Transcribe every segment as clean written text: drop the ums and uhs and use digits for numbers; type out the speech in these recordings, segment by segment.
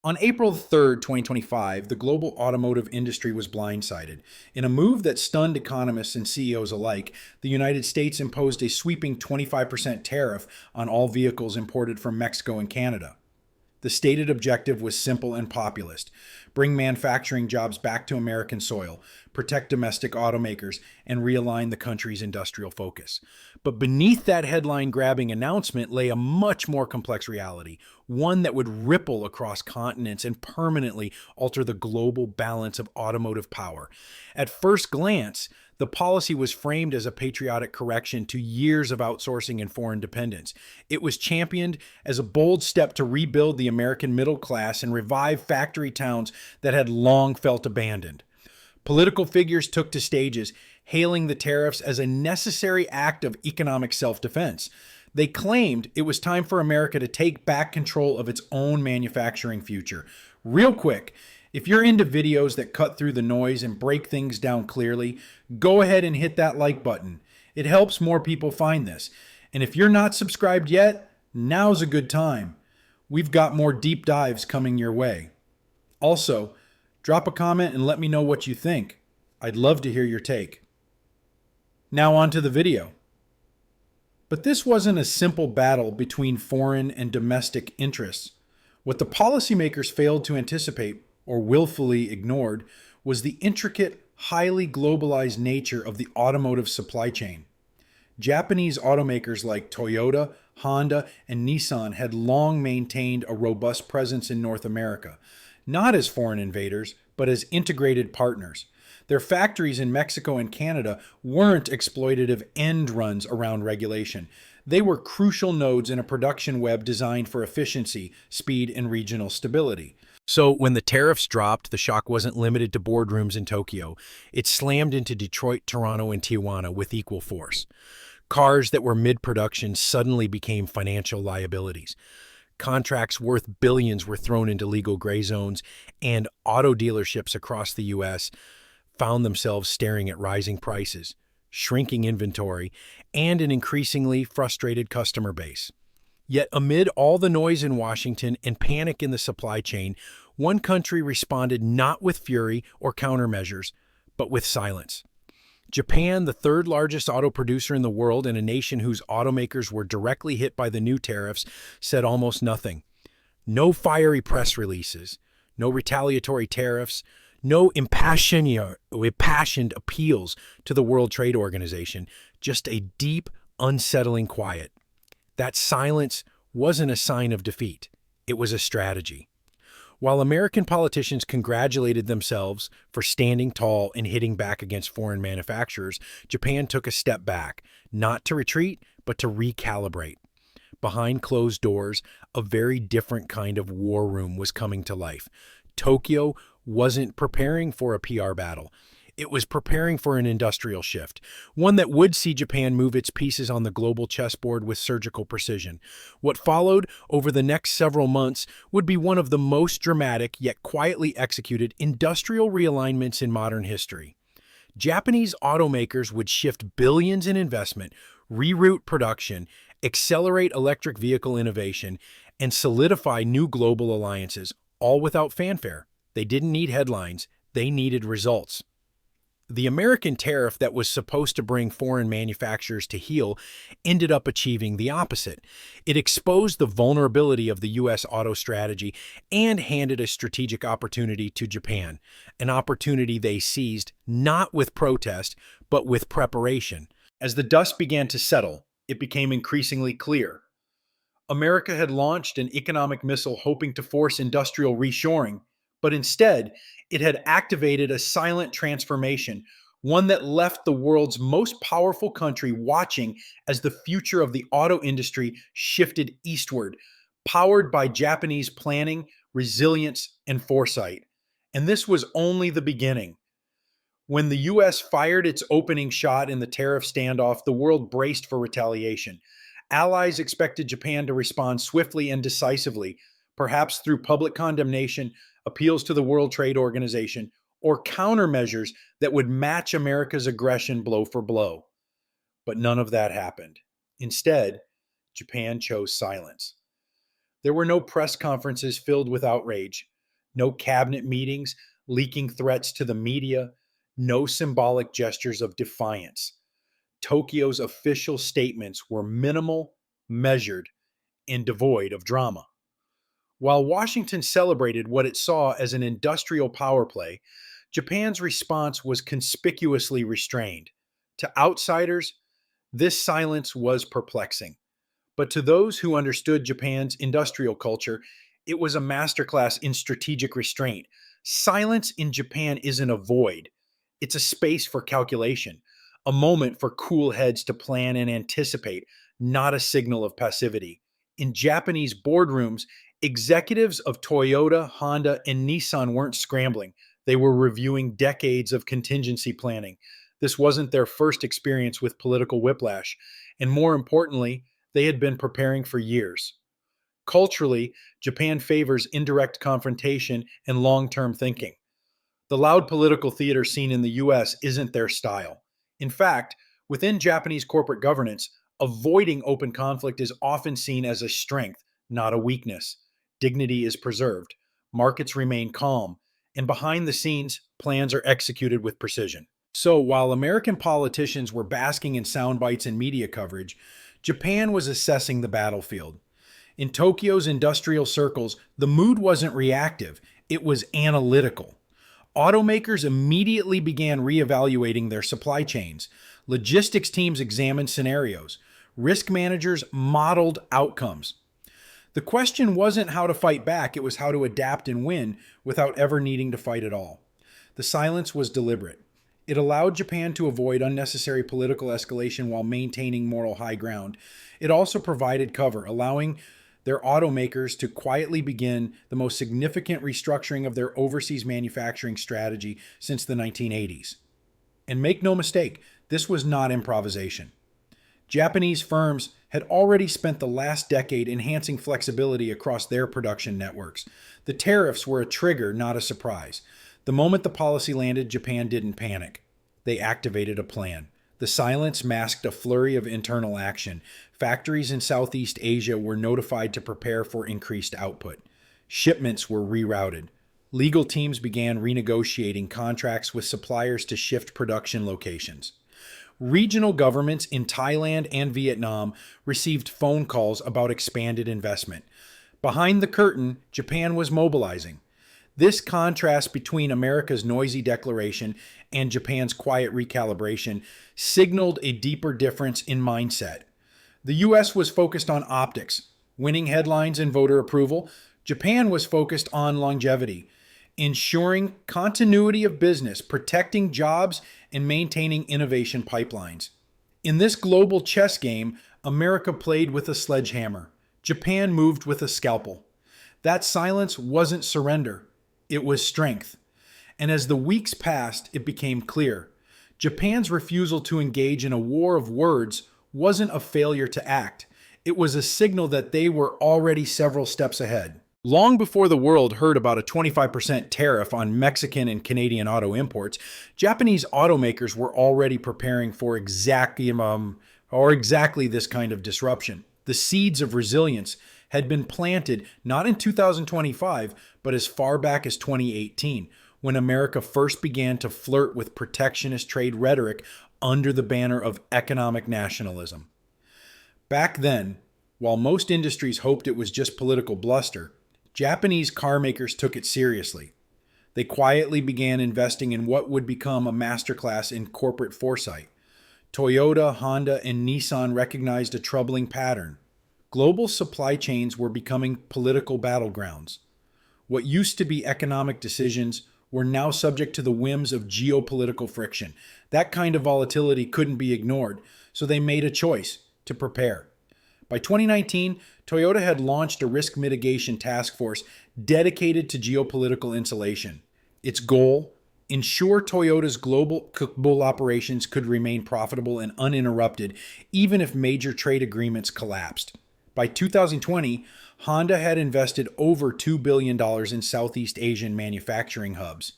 On April 3rd, 2025, the global automotive industry was blindsided. In a move that stunned economists and CEOs alike, the United States imposed a sweeping 25% tariff on all vehicles imported from Mexico and Canada. The stated objective was simple and populist: bring manufacturing jobs back to American soil, protect domestic automakers, and realign the country's industrial focus. But beneath that headline grabbing announcement lay a much more complex reality, one that would ripple across continents and permanently alter the global balance of automotive power. At first glance, the policy was framed as a patriotic correction to years of outsourcing and foreign dependence. It was championed as a bold step to rebuild the American middle class and revive factory towns that had long felt abandoned. Political figures took to stages, hailing the tariffs as a necessary act of economic self-defense. They claimed it was time for America to take back control of its own manufacturing future. Real quick, if you're into videos that cut through the noise and break things down clearly, go ahead and hit that like button. It helps more people find this. And if you're not subscribed yet, now's a good time. We've got more deep dives coming your way. Also, drop a comment and let me know what you think. I'd love to hear your take. Now on to the video. But this wasn't a simple battle between foreign and domestic interests. What the policymakers failed to anticipate, or willfully ignored, was the intricate, highly globalized nature of the automotive supply chain. Japanese automakers like Toyota, Honda, and Nissan had long maintained a robust presence in North America, not as foreign invaders, but as integrated partners. Their factories in Mexico and Canada weren't exploitative end runs around regulation. They were crucial nodes in a production web designed for efficiency, speed, and regional stability. So when the tariffs dropped, the shock wasn't limited to boardrooms in Tokyo. It slammed into Detroit, Toronto, and Tijuana with equal force. Cars that were mid-production suddenly became financial liabilities. Contracts worth billions were thrown into legal gray zones, and auto dealerships across the U.S. found themselves staring at rising prices, shrinking inventory, and an increasingly frustrated customer base. Yet amid all the noise in Washington and panic in the supply chain, one country responded not with fury or countermeasures, but with silence. Japan, the third largest auto producer in the world and a nation whose automakers were directly hit by the new tariffs, said almost nothing. No fiery press releases, no retaliatory tariffs, no impassioned appeals to the World Trade Organization, just a deep, unsettling quiet. That silence wasn't a sign of defeat. It was a strategy. While American politicians congratulated themselves for standing tall and hitting back against foreign manufacturers, Japan took a step back, not to retreat, but to recalibrate. Behind closed doors, a very different kind of war room was coming to life. Tokyo wasn't preparing for a PR battle. It was preparing for an industrial shift, one that would see Japan move its pieces on the global chessboard with surgical precision. What followed over the next several months would be one of the most dramatic yet quietly executed industrial realignments in modern history. Japanese automakers would shift billions in investment, reroute production, accelerate electric vehicle innovation, and solidify new global alliances, all without fanfare. They didn't need headlines, they needed results. The American tariff that was supposed to bring foreign manufacturers to heel ended up achieving the opposite. It exposed the vulnerability of the U.S. auto strategy and handed a strategic opportunity to Japan, an opportunity they seized not with protest, but with preparation. As the dust began to settle, it became increasingly clear. America had launched an economic missile hoping to force industrial reshoring, but instead, it had activated a silent transformation, one that left the world's most powerful country watching as the future of the auto industry shifted eastward, powered by Japanese planning, resilience, and foresight. And this was only the beginning. When the US fired its opening shot in the tariff standoff, the world braced for retaliation. Allies expected Japan to respond swiftly and decisively, perhaps through public condemnation, appeals to the World Trade Organization, or countermeasures that would match America's aggression blow for blow. But none of that happened. Instead, Japan chose silence. There were no press conferences filled with outrage, No cabinet meetings, leaking threats to the media, no symbolic gestures of defiance. Tokyo's official statements were minimal, measured, and devoid of drama. While Washington celebrated what it saw as an industrial power play, Japan's response was conspicuously restrained. To outsiders, this silence was perplexing. But to those who understood Japan's industrial culture, it was a masterclass in strategic restraint. Silence in Japan isn't a void, it's a space for calculation, a moment for cool heads to plan and anticipate, not a signal of passivity. In Japanese boardrooms, executives of Toyota, Honda, and Nissan weren't scrambling. They were reviewing decades of contingency planning. This wasn't their first experience with political whiplash. And more importantly, they had been preparing for years. Culturally, Japan favors indirect confrontation and long term thinking. The loud political theater seen in the US isn't their style. In fact, within Japanese corporate governance, avoiding open conflict is often seen as a strength, not a weakness. Dignity is preserved, markets remain calm, and behind the scenes, plans are executed with precision. So, while American politicians were basking in sound bites and media coverage, Japan was assessing the battlefield. In Tokyo's industrial circles, the mood wasn't reactive, it was analytical. Automakers immediately began reevaluating their supply chains. Logistics teams examined scenarios. Risk managers modeled outcomes. The question wasn't how to fight back, it was how to adapt and win without ever needing to fight at all. The silence was deliberate. It allowed Japan to avoid unnecessary political escalation while maintaining moral high ground. It also provided cover, allowing their automakers to quietly begin the most significant restructuring of their overseas manufacturing strategy since the 1980s. And make no mistake, this was not improvisation. Japanese firms had already spent the last decade enhancing flexibility across their production networks. The tariffs were a trigger, not a surprise. The moment the policy landed, Japan didn't panic. They activated a plan. The silence masked a flurry of internal action. Factories in Southeast Asia were notified to prepare for increased output. Shipments were rerouted. Legal teams began renegotiating contracts with suppliers to shift production locations. Regional governments in Thailand and Vietnam received phone calls about expanded investment. Behind the curtain, Japan was mobilizing. This contrast between America's noisy declaration and Japan's quiet recalibration signaled a deeper difference in mindset. The US was focused on optics, winning headlines and voter approval. Japan was focused on longevity, ensuring continuity of business, protecting jobs, and maintaining innovation pipelines. In this global chess game, America played with a sledgehammer. Japan moved with a scalpel. That silence wasn't surrender. It was strength. And as the weeks passed, it became clear. Japan's refusal to engage in a war of words wasn't a failure to act. It was a signal that they were already several steps ahead. Long before the world heard about a 25% tariff on Mexican and Canadian auto imports, Japanese automakers were already preparing for exactly this kind of disruption. The seeds of resilience had been planted not in 2025, but as far back as 2018, when America first began to flirt with protectionist trade rhetoric under the banner of economic nationalism. Back then, while most industries hoped it was just political bluster, Japanese car makers took it seriously. They quietly began investing in what would become a masterclass in corporate foresight. Toyota, Honda, and Nissan recognized a troubling pattern. Global supply chains were becoming political battlegrounds. What used to be economic decisions were now subject to the whims of geopolitical friction. That kind of volatility couldn't be ignored, so they made a choice to prepare. By 2019, Toyota had launched a risk mitigation task force dedicated to geopolitical insulation. Its goal: ensure Toyota's global operations could remain profitable and uninterrupted, even if major trade agreements collapsed. By 2020, Honda had invested over $2 billion in Southeast Asian manufacturing hubs.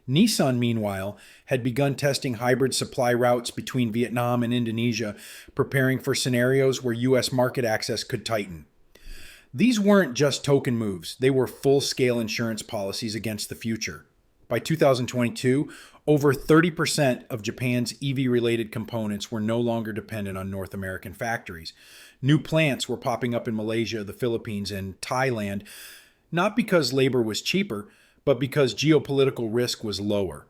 Nissan, meanwhile, had begun testing hybrid supply routes between Vietnam and Indonesia, preparing for scenarios where U.S. market access could tighten. These weren't just token moves, they were full-scale insurance policies against the future. By 2022, over 30% of Japan's EV-related components were no longer dependent on North American factories. New plants were popping up in Malaysia, the Philippines, and Thailand, not because labor was cheaper, but because geopolitical risk was lower.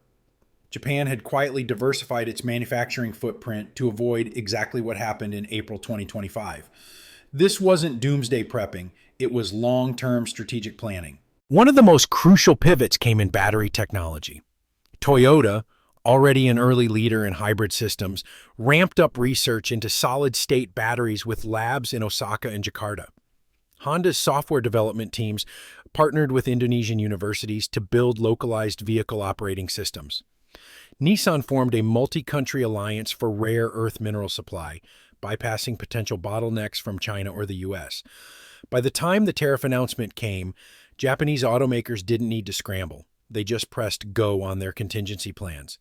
Japan had quietly diversified its manufacturing footprint to avoid exactly what happened in April 2025. This wasn't doomsday prepping, it was long-term strategic planning. One of the most crucial pivots came in battery technology. Toyota, already an early leader in hybrid systems, ramped up research into solid-state batteries with labs in Osaka and Jakarta. Honda's software development teams partnered with Indonesian universities to build localized vehicle operating systems. Nissan formed a multi-country alliance for rare earth mineral supply, bypassing potential bottlenecks from China or the US. By the time the tariff announcement came, Japanese automakers didn't need to scramble. They just pressed go on their contingency plans.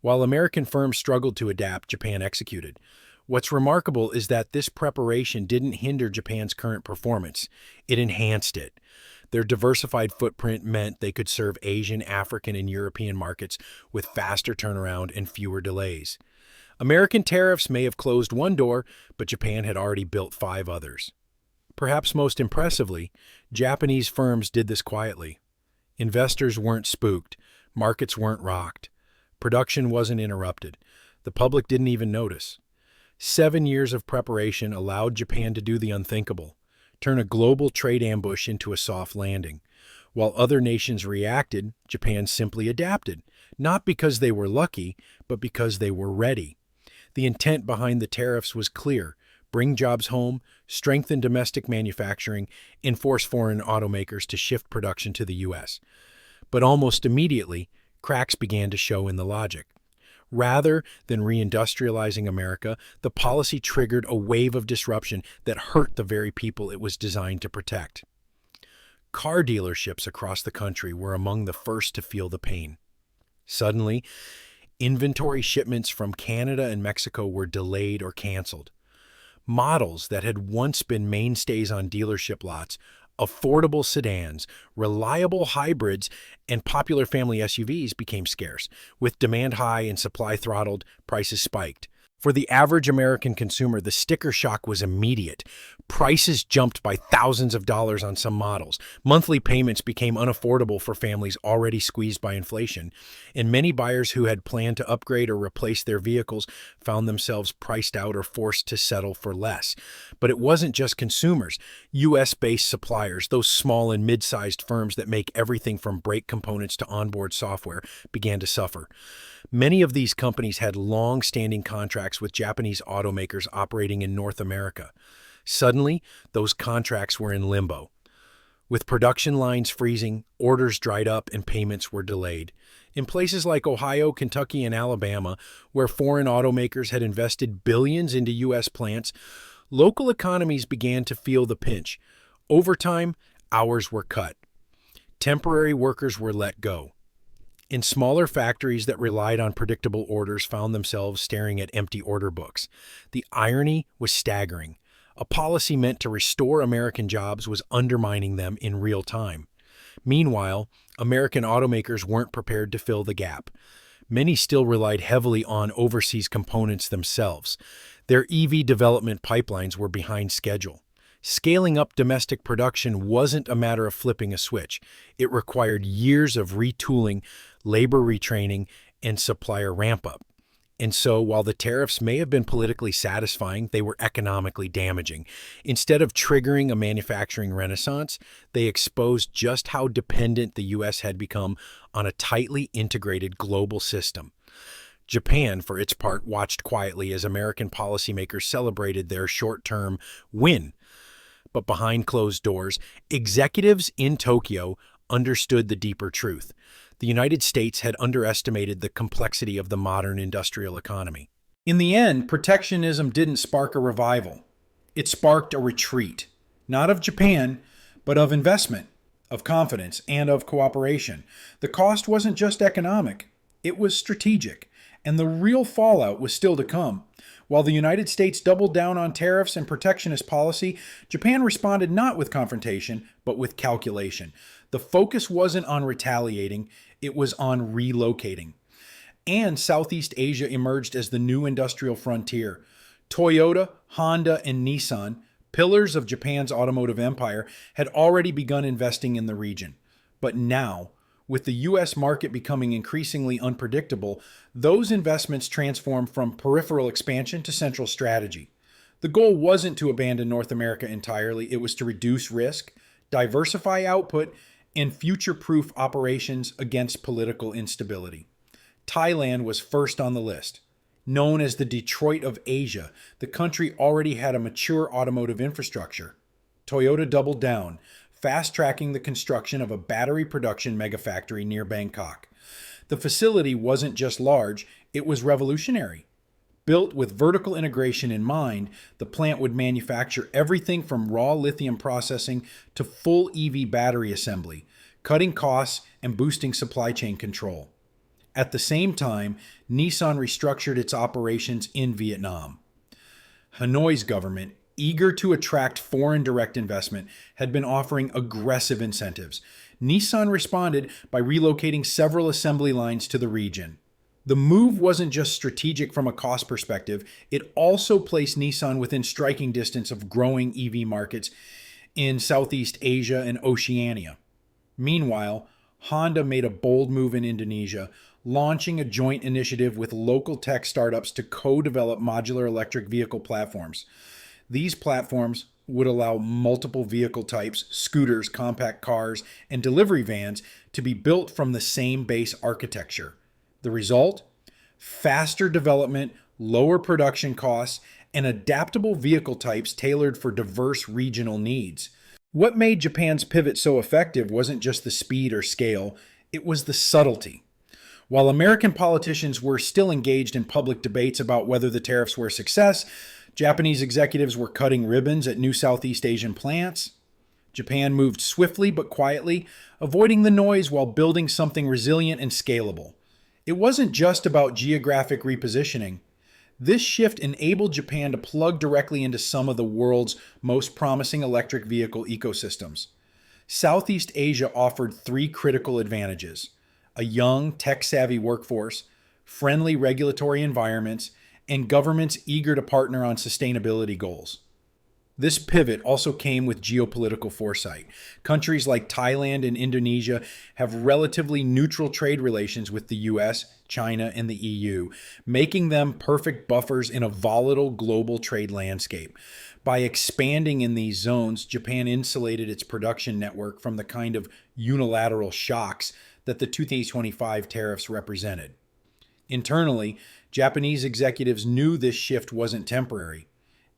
While American firms struggled to adapt, Japan executed. What's remarkable is that this preparation didn't hinder Japan's current performance. It enhanced it. Their diversified footprint meant they could serve Asian, African, and European markets with faster turnaround and fewer delays. American tariffs may have closed one door, but Japan had already built 5 others. Perhaps most impressively, Japanese firms did this quietly. Investors weren't spooked, markets weren't rocked, production wasn't interrupted. The public didn't even notice. 7 years of preparation allowed Japan to do the unthinkable, turn a global trade ambush into a soft landing. While other nations reacted, Japan simply adapted, not because they were lucky, but because they were ready. The intent behind the tariffs was clear: bring jobs home, strengthen domestic manufacturing, and force foreign automakers to shift production to the U.S. But almost immediately, cracks began to show in the logic. Rather than reindustrializing America, the policy triggered a wave of disruption that hurt the very people it was designed to protect. Car dealerships across the country were among the first to feel the pain. Suddenly, inventory shipments from Canada and Mexico were delayed or canceled. Models that had once been mainstays on dealership lots, affordable sedans, reliable hybrids, and popular family SUVs became scarce. With demand high and supply throttled, prices spiked. For the average American consumer, the sticker shock was immediate. Prices jumped by thousands of dollars on some models. Monthly payments became unaffordable for families already squeezed by inflation, and many buyers who had planned to upgrade or replace their vehicles found themselves priced out or forced to settle for less. But it wasn't just consumers. U.S.-based suppliers, those small and mid-sized firms that make everything from brake components to onboard software, began to suffer. Many of these companies had long-standing contracts with Japanese automakers operating in North America. Suddenly, those contracts were in limbo. With production lines freezing, orders dried up, and payments were delayed. In places like Ohio, Kentucky, and Alabama, where foreign automakers had invested billions into U.S. plants, local economies began to feel the pinch. Over time, hours were cut. Temporary workers were let go. In smaller factories that relied on predictable orders found themselves staring at empty order books. The irony was staggering. A policy meant to restore American jobs was undermining them in real time. Meanwhile, American automakers weren't prepared to fill the gap. Many still relied heavily on overseas components themselves. Their EV development pipelines were behind schedule. Scaling up domestic production wasn't a matter of flipping a switch. It required years of retooling, labor retraining, and supplier ramp-up. And so, while the tariffs may have been politically satisfying, they were economically damaging. Instead of triggering a manufacturing renaissance, they exposed just how dependent the U.S. had become on a tightly integrated global system. Japan, for its part, watched quietly as American policymakers celebrated their short-term win. But behind closed doors, executives in Tokyo understood the deeper truth. The United States had underestimated the complexity of the modern industrial economy. In the end, protectionism didn't spark a revival. It sparked a retreat, not of Japan, but of investment, of confidence, and of cooperation. The cost wasn't just economic, it was strategic, and the real fallout was still to come. While the United States doubled down on tariffs and protectionist policy, Japan responded not with confrontation, but with calculation. The focus wasn't on retaliating, it was on relocating. And Southeast Asia emerged as the new industrial frontier. Toyota, Honda, and Nissan, pillars of Japan's automotive empire, had already begun investing in the region. But now, with the U.S. market becoming increasingly unpredictable, those investments transformed from peripheral expansion to central strategy. The goal wasn't to abandon North America entirely, it was to reduce risk, diversify output, and future-proof operations against political instability. Thailand was first on the list. Known as the Detroit of Asia, the country already had a mature automotive infrastructure. Toyota doubled down, fast-tracking the construction of a battery production megafactory near Bangkok. The facility wasn't just large, it was revolutionary. Built with vertical integration in mind, the plant would manufacture everything from raw lithium processing to full EV battery assembly, cutting costs and boosting supply chain control. At the same time, Nissan restructured its operations in Vietnam. Hanoi's government, eager to attract foreign direct investment, had been offering aggressive incentives. Nissan responded by relocating several assembly lines to the region. The move wasn't just strategic from a cost perspective, it also placed Nissan within striking distance of growing EV markets in Southeast Asia and Oceania. Meanwhile, Honda made a bold move in Indonesia, launching a joint initiative with local tech startups to co-develop modular electric vehicle platforms. These platforms would allow multiple vehicle types, scooters, compact cars, and delivery vans to be built from the same base architecture. The result? Faster development, lower production costs, and adaptable vehicle types tailored for diverse regional needs. What made Japan's pivot so effective wasn't just the speed or scale, it was the subtlety. While American politicians were still engaged in public debates about whether the tariffs were a success, Japanese executives were cutting ribbons at new Southeast Asian plants. Japan moved swiftly but quietly, avoiding the noise while building something resilient and scalable. It wasn't just about geographic repositioning. This shift enabled Japan to plug directly into some of the world's most promising electric vehicle ecosystems. Southeast Asia offered three critical advantages: a young, tech-savvy workforce, friendly regulatory environments, and governments eager to partner on sustainability goals. This pivot also came with geopolitical foresight. Countries like Thailand and Indonesia have relatively neutral trade relations with the US, China, and the EU, making them perfect buffers in a volatile global trade landscape. By expanding in these zones, Japan insulated its production network from the kind of unilateral shocks that the 2025 tariffs represented. Internally, Japanese executives knew this shift wasn't temporary.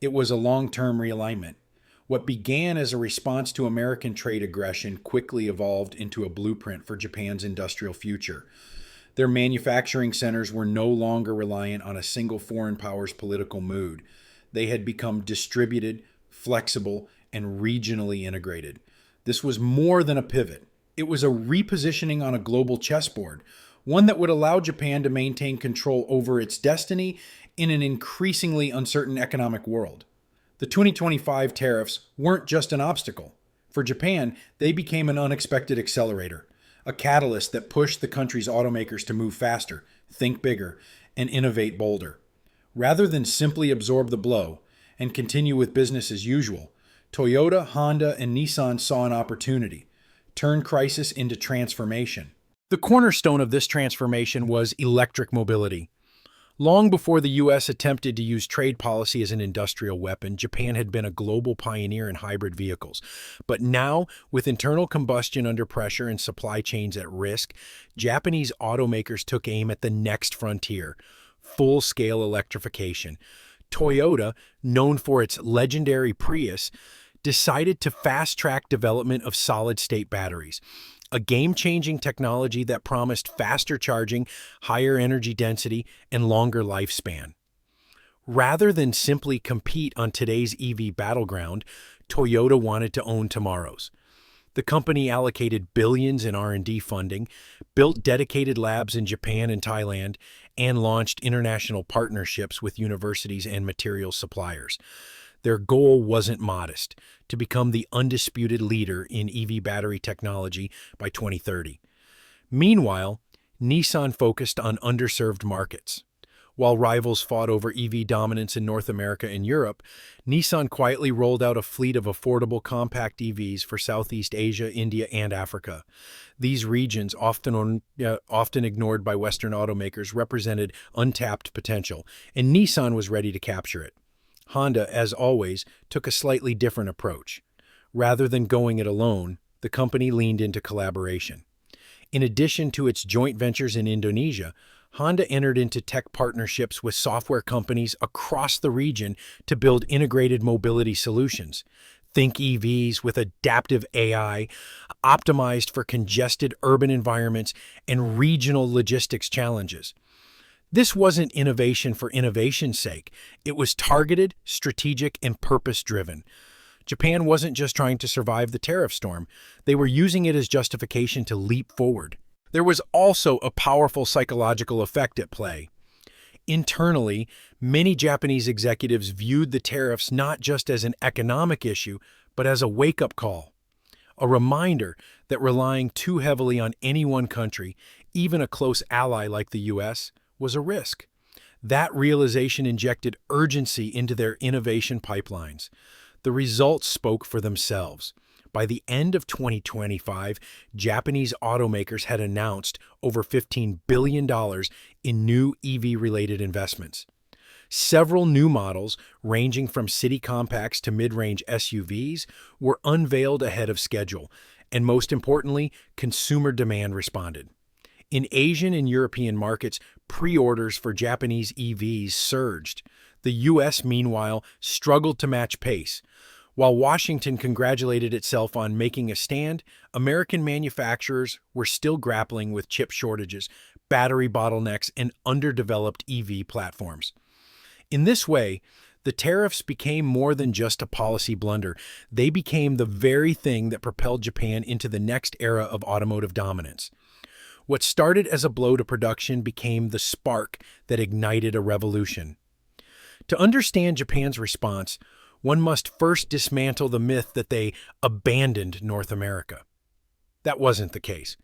It was a long-term realignment. What began as a response to American trade aggression quickly evolved into a blueprint for Japan's industrial future. Their manufacturing centers were no longer reliant on a single foreign power's political mood. They had become distributed, flexible, and regionally integrated. This was more than a pivot. It was a repositioning on a global chessboard, one that would allow Japan to maintain control over its destiny in an increasingly uncertain economic world. The 2025 tariffs weren't just an obstacle. For Japan, they became an unexpected accelerator, a catalyst that pushed the country's automakers to move faster, think bigger, and innovate bolder. Rather than simply absorb the blow and continue with business as usual, Toyota, Honda, and Nissan saw an opportunity, turn crisis into transformation. The cornerstone of this transformation was electric mobility. Long before the U.S. attempted to use trade policy as an industrial weapon, Japan had been a global pioneer in hybrid vehicles. But now, with internal combustion under pressure and supply chains at risk, Japanese automakers took aim at the next frontier: full-scale electrification. Toyota, known for its legendary Prius, decided to fast-track development of solid-state batteries, a game-changing technology that promised faster charging, higher energy density, and longer lifespan. Rather than simply compete on today's EV battleground, Toyota wanted to own tomorrow's. The company allocated billions in R&D funding, built dedicated labs in Japan and Thailand, and launched international partnerships with universities and materials suppliers. Their goal wasn't modest: to become the undisputed leader in EV battery technology by 2030. Meanwhile, Nissan focused on underserved markets. While rivals fought over EV dominance in North America and Europe, Nissan quietly rolled out a fleet of affordable compact EVs for Southeast Asia, India, and Africa. These regions, often ignored by Western automakers, represented untapped potential, and Nissan was ready to capture it. Honda, as always, took a slightly different approach. Rather than going it alone, the company leaned into collaboration. In addition to its joint ventures in Indonesia, Honda entered into tech partnerships with software companies across the region to build integrated mobility solutions. Think EVs with adaptive AI, optimized for congested urban environments and regional logistics challenges. This wasn't innovation for innovation's sake. It was targeted, strategic, and purpose-driven. Japan wasn't just trying to survive the tariff storm. They were using it as justification to leap forward. There was also a powerful psychological effect at play. Internally, many Japanese executives viewed the tariffs not just as an economic issue, but as a wake-up call. A reminder that relying too heavily on any one country, even a close ally like the US, was a risk. That realization injected urgency into their innovation pipelines. The results spoke for themselves. By the end of 2025, Japanese automakers had announced over $15 billion in new EV-related investments. Several new models, ranging from city compacts to mid-range SUVs, were unveiled ahead of schedule, and most importantly, consumer demand responded. In Asian and European markets, pre-orders for Japanese EVs surged. The US, meanwhile, struggled to match pace. While Washington congratulated itself on making a stand, American manufacturers were still grappling with chip shortages, battery bottlenecks, and underdeveloped EV platforms. In this way, the tariffs became more than just a policy blunder. They became the very thing that propelled Japan into the next era of automotive dominance. What started as a blow to production became the spark that ignited a revolution. To understand Japan's response, one must first dismantle the myth that they abandoned North America. That wasn't the case.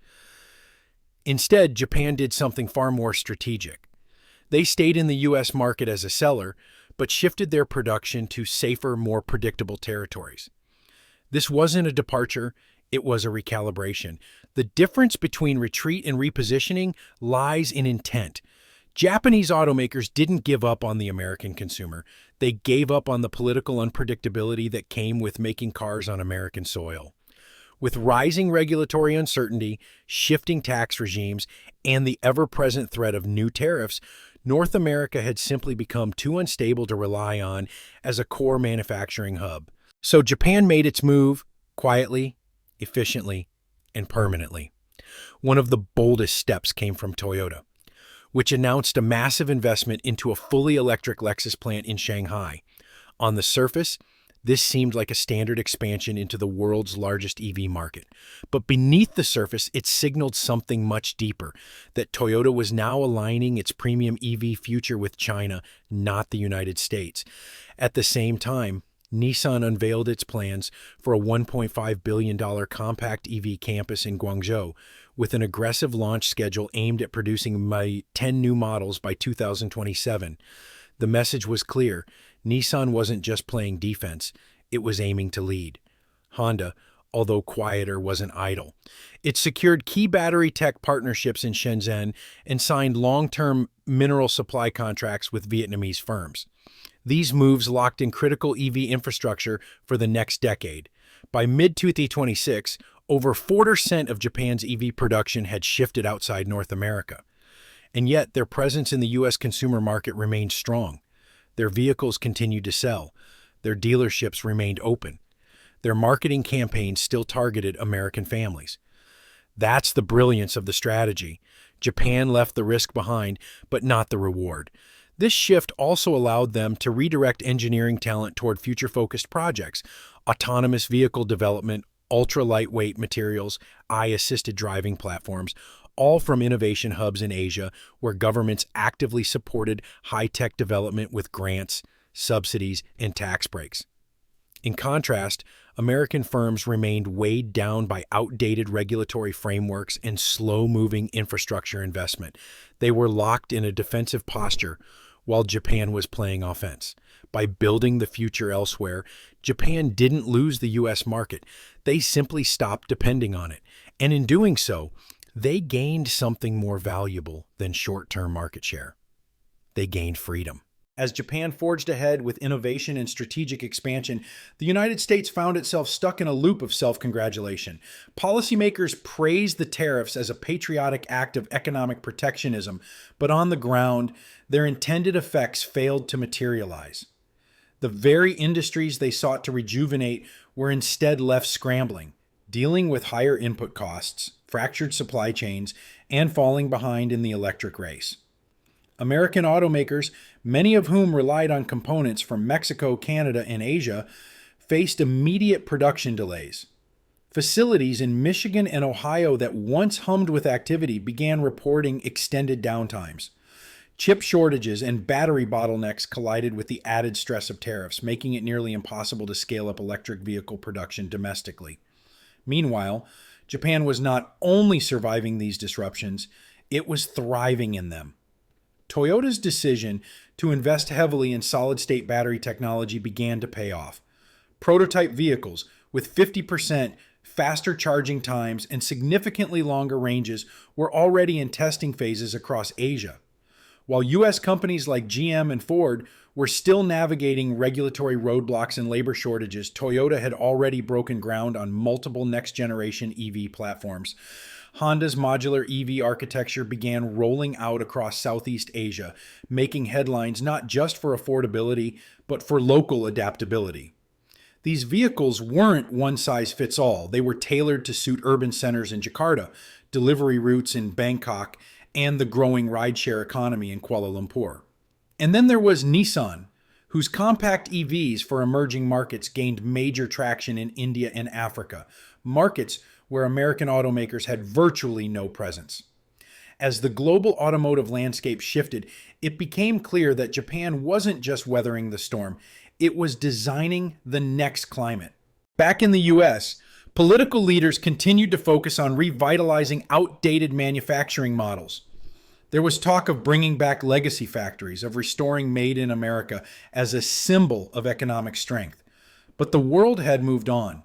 Instead, Japan did something far more strategic. They stayed in the U.S. market as a seller, but shifted their production to safer, more predictable territories. This wasn't a departure, it was a recalibration. The difference between retreat and repositioning lies in intent. Japanese automakers didn't give up on the American consumer. They gave up on the political unpredictability that came with making cars on American soil. With rising regulatory uncertainty, shifting tax regimes, and the ever-present threat of new tariffs, North America had simply become too unstable to rely on as a core manufacturing hub. So Japan made its move quietly, efficiently, and permanently. One of the boldest steps came from Toyota, which announced a massive investment into a fully electric Lexus plant in Shanghai. On the surface, this seemed like a standard expansion into the world's largest EV market. But beneath the surface, it signaled something much deeper, that Toyota was now aligning its premium EV future with China, not the United States. At the same time, Nissan unveiled its plans for a $1.5 billion compact EV campus in Guangzhou, with an aggressive launch schedule aimed at producing 10 new models by 2027. The message was clear. Nissan wasn't just playing defense, it was aiming to lead. Honda, although quieter, wasn't idle. It secured key battery tech partnerships in Shenzhen and signed long-term mineral supply contracts with Vietnamese firms. These moves locked in critical EV infrastructure for the next decade. By mid-2026, over 4% of Japan's EV production had shifted outside North America. And yet, their presence in the U.S. consumer market remained strong. Their vehicles continued to sell. Their dealerships remained open. Their marketing campaigns still targeted American families. That's the brilliance of the strategy. Japan left the risk behind, but not the reward. This shift also allowed them to redirect engineering talent toward future-focused projects, autonomous vehicle development, ultra-lightweight materials, eye-assisted driving platforms, all from innovation hubs in Asia where governments actively supported high-tech development with grants, subsidies, and tax breaks. In contrast, American firms remained weighed down by outdated regulatory frameworks and slow-moving infrastructure investment. They were locked in a defensive posture while Japan was playing offense. By building the future elsewhere, Japan didn't lose the U.S. market. They simply stopped depending on it. And in doing so, they gained something more valuable than short-term market share. They gained freedom. As Japan forged ahead with innovation and strategic expansion, the United States found itself stuck in a loop of self-congratulation. Policymakers praised the tariffs as a patriotic act of economic protectionism, but on the ground, their intended effects failed to materialize. The very industries they sought to rejuvenate were instead left scrambling, dealing with higher input costs, fractured supply chains, and falling behind in the electric race. American automakers, many of whom relied on components from Mexico, Canada, and Asia, faced immediate production delays. Facilities in Michigan and Ohio that once hummed with activity began reporting extended downtimes. Chip shortages and battery bottlenecks collided with the added stress of tariffs, making it nearly impossible to scale up electric vehicle production domestically. Meanwhile, Japan was not only surviving these disruptions, it was thriving in them. Toyota's decision to invest heavily in solid-state battery technology began to pay off. Prototype vehicles with 50% faster charging times and significantly longer ranges were already in testing phases across Asia. While U.S. companies like GM and Ford were still navigating regulatory roadblocks and labor shortages, Toyota had already broken ground on multiple next-generation EV platforms. Honda's modular EV architecture began rolling out across Southeast Asia, making headlines not just for affordability, but for local adaptability. These vehicles weren't one-size-fits-all. They were tailored to suit urban centers in Jakarta, delivery routes in Bangkok, and the growing rideshare economy in Kuala Lumpur. And then there was Nissan, whose compact EVs for emerging markets gained major traction in India and Africa, markets where American automakers had virtually no presence. As the global automotive landscape shifted, it became clear that Japan wasn't just weathering the storm, it was designing the next climate. Back in the US, political leaders continued to focus on revitalizing outdated manufacturing models. There was talk of bringing back legacy factories, of restoring Made in America as a symbol of economic strength. But the world had moved on.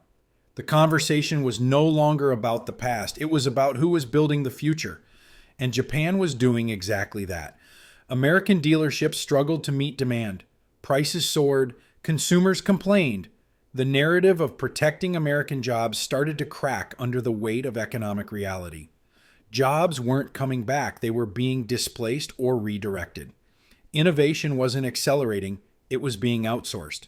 The conversation was no longer about the past. It was about who was building the future. And Japan was doing exactly that. American dealerships struggled to meet demand. Prices soared. Consumers complained. The narrative of protecting American jobs started to crack under the weight of economic reality. Jobs weren't coming back. They were being displaced or redirected. Innovation wasn't accelerating. It was being outsourced.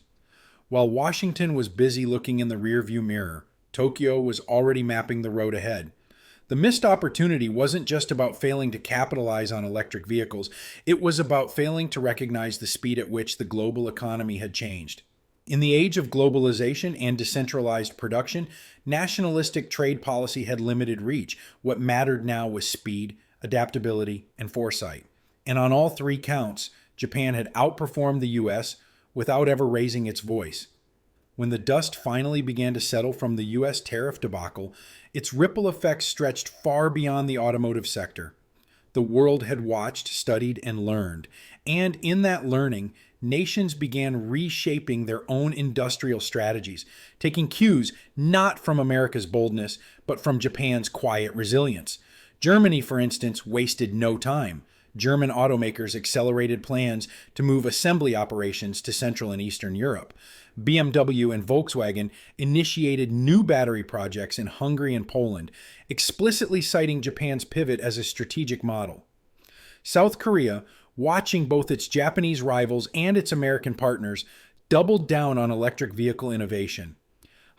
While Washington was busy looking in the rearview mirror, Tokyo was already mapping the road ahead. The missed opportunity wasn't just about failing to capitalize on electric vehicles. It was about failing to recognize the speed at which the global economy had changed. In the age of globalization and decentralized production, nationalistic trade policy had limited reach. What mattered now was speed, adaptability, and foresight. And on all three counts, Japan had outperformed the U.S., without ever raising its voice. When the dust finally began to settle from the U.S. tariff debacle, its ripple effects stretched far beyond the automotive sector. The world had watched, studied, and learned. And in that learning, nations began reshaping their own industrial strategies, taking cues not from America's boldness, but from Japan's quiet resilience. Germany, for instance, wasted no time. German automakers accelerated plans to move assembly operations to Central and Eastern Europe. BMW and Volkswagen initiated new battery projects in Hungary and Poland, explicitly citing Japan's pivot as a strategic model. South Korea, watching both its Japanese rivals and its American partners, doubled down on electric vehicle innovation.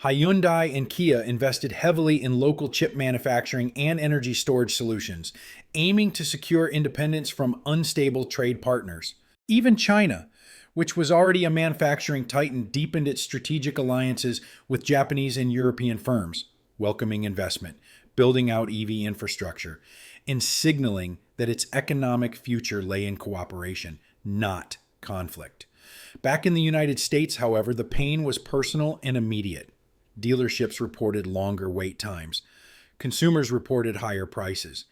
Hyundai and Kia invested heavily in local chip manufacturing and energy storage solutions, aiming to secure independence from unstable trade partners. Even China, which was already a manufacturing titan, deepened its strategic alliances with Japanese and European firms, welcoming investment, building out EV infrastructure, and signaling that its economic future lay in cooperation, not conflict. Back in the United States, however, the pain was personal and immediate. Dealerships reported longer wait times. Consumers reported higher prices.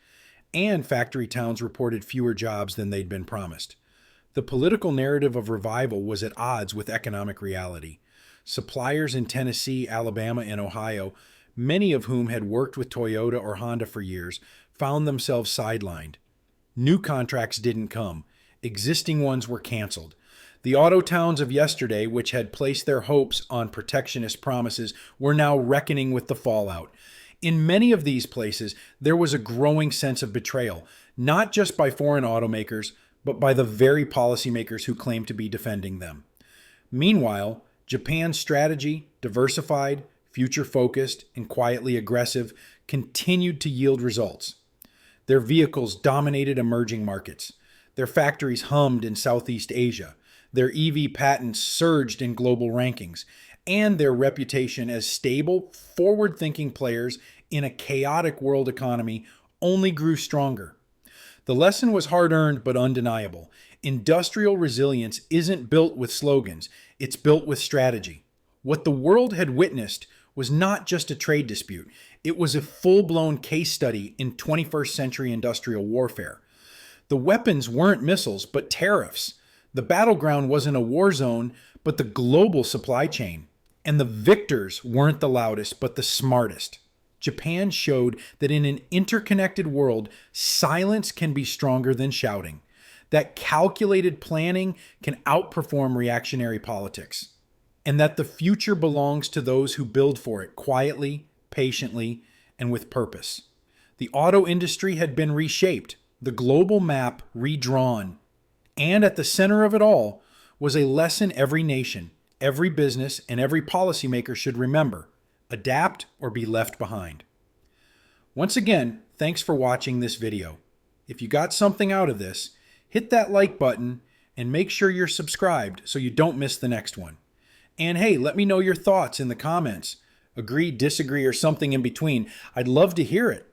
And factory towns reported fewer jobs than they'd been promised. The political narrative of revival was at odds with economic reality. Suppliers in Tennessee, Alabama, and Ohio, many of whom had worked with Toyota or Honda for years, found themselves sidelined. New contracts didn't come. Existing ones were canceled. The auto towns of yesterday, which had placed their hopes on protectionist promises, were now reckoning with the fallout. In many of these places, there was a growing sense of betrayal, not just by foreign automakers, but by the very policymakers who claim to be defending them. Meanwhile, Japan's strategy, diversified, future-focused, and quietly aggressive, continued to yield results. Their vehicles dominated emerging markets. Their factories hummed in Southeast Asia. Their EV patents surged in global rankings, and their reputation as stable, forward-thinking players in a chaotic world economy only grew stronger. The lesson was hard-earned but undeniable. Industrial resilience isn't built with slogans, it's built with strategy. What the world had witnessed was not just a trade dispute, it was a full-blown case study in 21st century industrial warfare. The weapons weren't missiles, but tariffs. The battleground wasn't a war zone, but the global supply chain. And the victors weren't the loudest, but the smartest. Japan showed that in an interconnected world, silence can be stronger than shouting. That calculated planning can outperform reactionary politics. And that the future belongs to those who build for it quietly, patiently, and with purpose. The auto industry had been reshaped, the global map redrawn. And at the center of it all was a lesson every nation, every business, and every policymaker should remember: adapt or be left behind. Once again, thanks for watching this video. If you got something out of this, hit that like button and make sure you're subscribed so you don't miss the next one. And hey, let me know your thoughts in the comments. Agree, disagree, or something in between. I'd love to hear it.